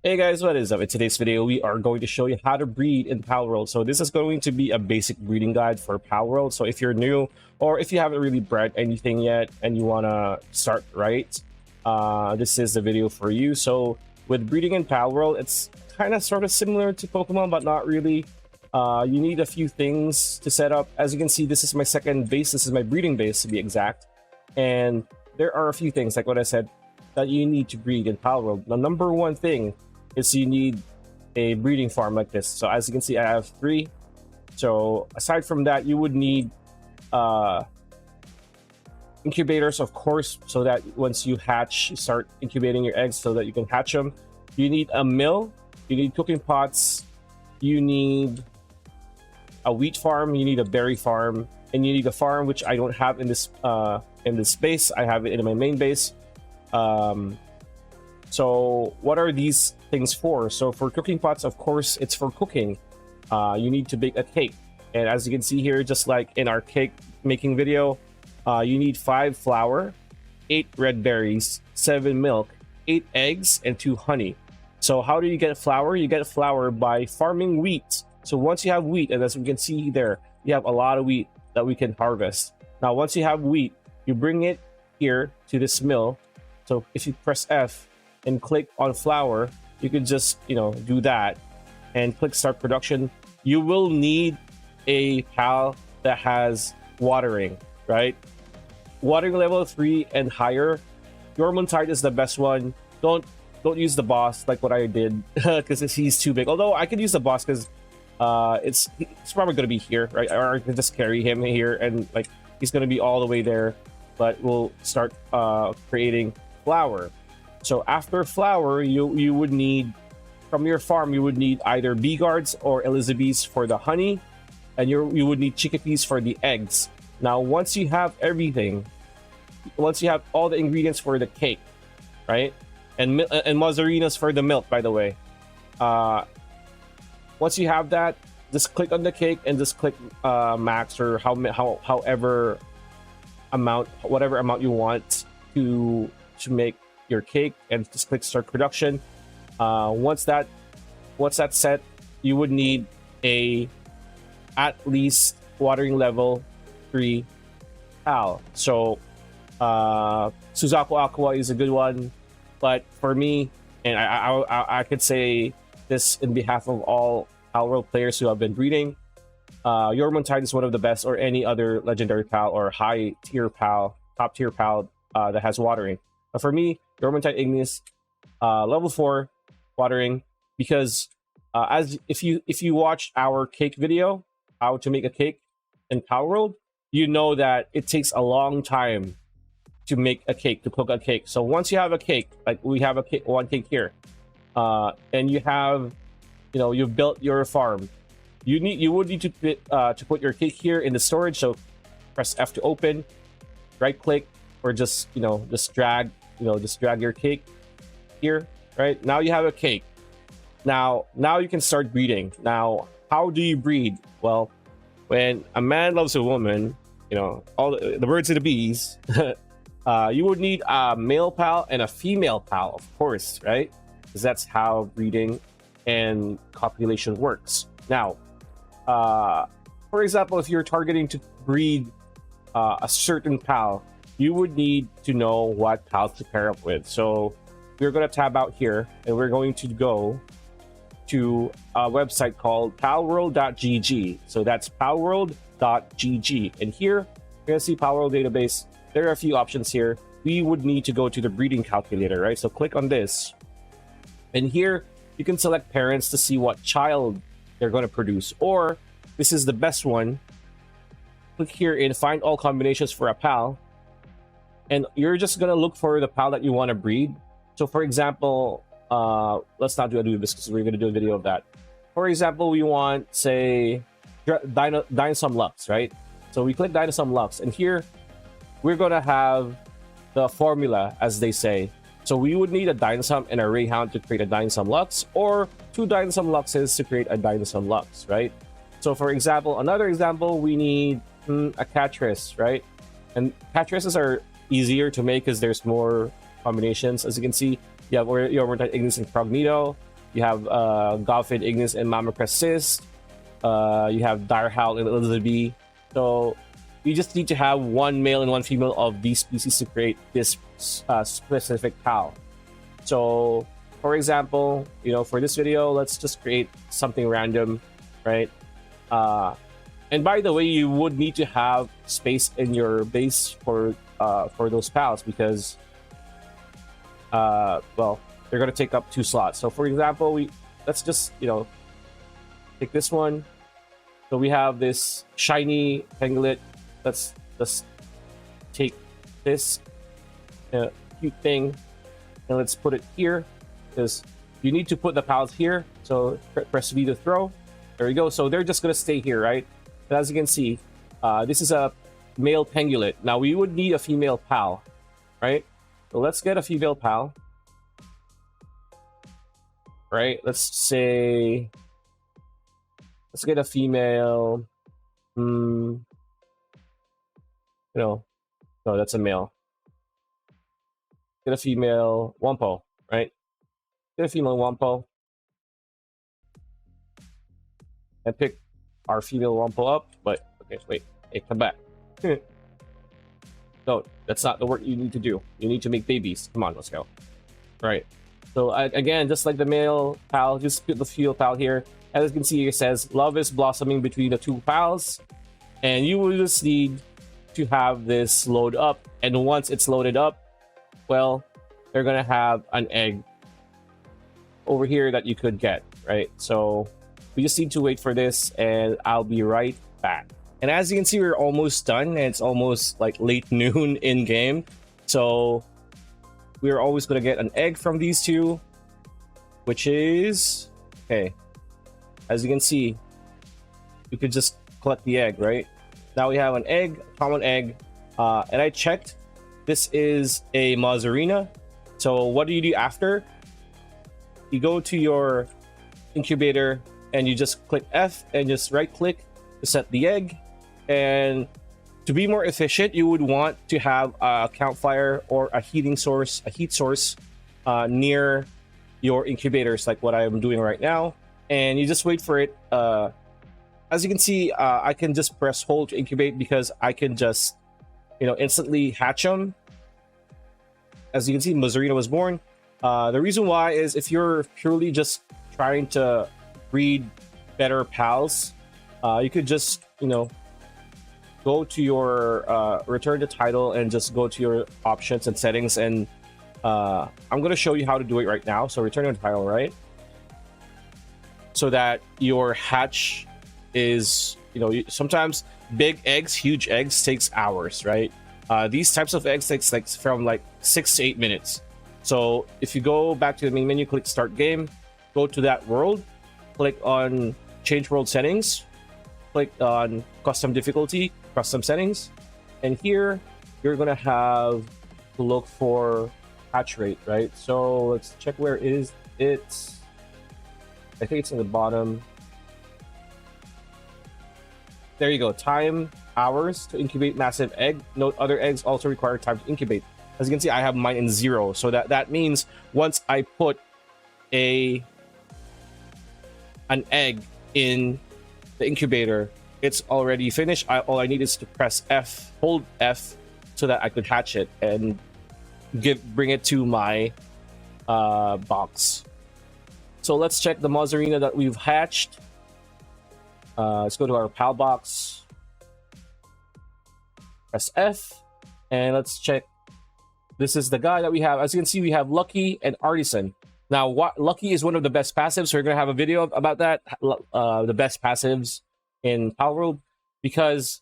Hey guys, what is up? In today's video, we are going to show you how to breed in Palworld. So this is going to be a basic breeding guide for Palworld. So if you're new or if you haven't really bred anything yet and you want to start right, this is the video for you. So with breeding in Palworld, it's kind of sort of similar to Pokemon, but not really. You need a few things to set up. As you can see, this is my second base. This is my breeding base to be exact. And there are a few things, like what I said, that you need to breed in Palworld. The number one thing is you need a breeding farm like this. So as you can see, I have 3. So aside from that, you would need incubators, of course, so that once you hatch, you start incubating your eggs so that you can hatch them. You need a mill, you need cooking pots, you need a wheat farm, you need a berry farm, and you need a farm, which I don't have in this base. I have it in my main base. So what are these things for? So for cooking pots, of course, it's for cooking. You need to bake a cake, and as you can see here, just like in our cake making video, you need 5 flour, 8 red berries, 7 milk, 8 eggs, and 2 honey. So how do you get flour? You get flour by farming wheat. So once you have wheat, and as we can see there, you have a lot of wheat that we can harvest. Now once you have wheat, you bring it here to this mill. So if you press F and click on flour, you can just, do that and click start production. You will need a PAL that has watering, right? Watering level 3 and higher. Yormuntide is the best one. Don't use the boss like what I did because he's too big. Although I could use the boss because it's probably going to be here, right? Or I can just carry him here and like he's going to be all the way there. But we'll start creating flour. So after flour, you would need, from your farm, you would need either bee guards or Elizabeths for the honey, and you would need chickadees for the eggs. Now, once you have everything, once you have all the ingredients for the cake, right, and mozzarinas for the milk, by the way, once you have that, just click on the cake and just click max or however amount, whatever amount you want to make your cake, and just click start production. Once that's set, you would need at least watering level 3 PAL. So Suzaku Aqua is a good one, but for me, and I could say this in behalf of all Palworld players who have been breeding, Yormuntide is one of the best, or any other legendary PAL or high tier PAL, top tier PAL that has watering. But for me, Yormuntide Ignis, level 4 watering, because if you watch our cake video, how to make a cake in Palworld, you know that it takes a long time to make a cake, to cook a cake. So once you have a cake, like we have one cake here, and you have, you've built your farm, you would need to put your cake here in the storage. So press F to open, right click, or just drag your cake here. Right now you have a cake. Now you can start breeding. Now, how do you breed? Well, when a man loves a woman, all the birds and the bees, you would need a male PAL and a female PAL, of course, right? Because that's how breeding and copulation works. Now, for example, if you're targeting to breed a certain PAL, you would need to know what PAL to pair up with. So we're going to tab out here, and we're going to go to a website called palworld.gg. So that's palworld.gg. And here, you're going to see Palworld database. There are a few options here. We would need to go to the breeding calculator, right? So click on this. And here, you can select parents to see what child they're going to produce. Or, this is the best one. Click here and find all combinations for a PAL. And you're just going to look for the PAL that you want to breed. So for example, let's not do this because we're going to do a video of that. For example, we want, say, Dinosaur Lux, right? So we click Dinosaur Lux, and here we're going to have the formula, as they say. So we would need a Dinosaur and a Rayhound to create a Dinosaur Lux, or 2 Dinosaur Luxes to create a Dinosaur Lux, right? So for example, another example, we need a Catris, right? And Catrices are easier to make because there's more combinations. As you can see, you have Yormuntide Ignis and Cognito. You have Goffin, Ignis, and Mamacrest. You have Direhowl and Elizabeth. So you just need to have one male and one female of these species to create this specific pal. So, for example, for this video, let's just create something random, right? And by the way, you would need to have space in your base for those pals because, well, they're gonna take up 2 slots. So, for example, let's just take this one. So we have this shiny Panglet. Let's just take this cute thing and let's put it here because you need to put the pals here. So press V to throw. There we go. So they're just gonna stay here, right? But as you can see, this is a male Panglet. Now we would need a female pal, right? So let's get a female pal. Right? Let's get a female. No, that's a male. Get a female Wumpo, right? Get a female Wumpo. And pick our female Wumpo up. But, okay, wait. Hey, come back. No, that's not the work you need to do. You need to make babies. Come on, let's go. Right. So, again, just like the male pal, just put the female pal here. As you can see, it says, love is blossoming between the 2 pals. And you will just need to have this load up. And once it's loaded up, well, they're going to have an egg over here that you could get, right? So we just need to wait for this and I'll be right back. And as you can see, we're almost done. And it's almost like late noon in game. So we're always going to get an egg from these 2, which is, okay. As you can see, you could just collect the egg, right? Now we have an egg, a common egg, and I checked. This is a Mazzarina. So what do you do after? You go to your incubator and you just click F and just right click to set the egg. And to be more efficient, you would want to have a campfire or a heat source near your incubators, like what I'm doing right now. And you just wait for it. As you can see, I can just press hold to incubate because I can just, instantly hatch them. As you can see, Mazzarina was born. The reason why is if you're purely just trying to breed better pals, you could just, go to your return to title and just go to your options and settings. And I'm going to show you how to do it right now. So return to title, right? So that your hatch is, sometimes big eggs, huge eggs takes hours, right? These types of eggs takes from 6 to 8 minutes. So if you go back to the main menu, click start game, go to that world, click on change world settings, click on custom difficulty, custom settings, and here you're gonna have to look for hatch rate, right? So let's check where is it. I think it's in the bottom. There you go. Time, hours to incubate massive egg. Note other eggs also require time to incubate. As you can see, I have mine in 0. So that means once I put an egg in the incubator, it's already finished. All I need is to press F, hold F, so that I could hatch it and bring it to my box. So let's check the Mazzarina that we've hatched. Let's go to our pal box. Press F, and let's check. This is the guy that we have. As you can see, we have Lucky and Artisan. Now, Lucky is one of the best passives. So we're gonna have a video about that, the best passives in Palworld, because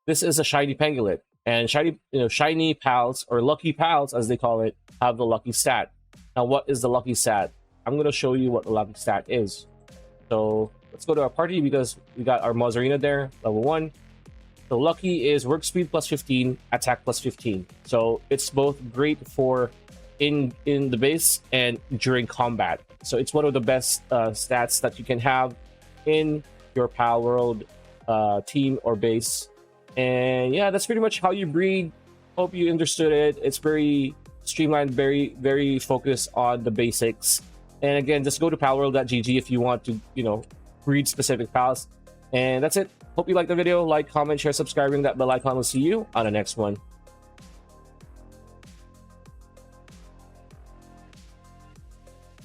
this is a shiny Panglet, and shiny pals or lucky pals, as they call it, have the lucky stat. Now, what is the lucky stat? I'm going to show you what the lucky stat is. So let's go to our party because we got our Mazzarina there, level 1. So lucky is work speed plus 15, attack plus 15. So it's both great for in the base and during combat. So it's one of the best stats that you can have in your Palworld team or base. And yeah, that's pretty much how you breed. Hope you understood it. It's very streamlined, very focused on the basics. And again, just go to palworld.gg if you want to, breed specific pals. And that's it. Hope you liked the video. Like, comment, share, subscribe, ring that bell icon. We'll see you on the next one.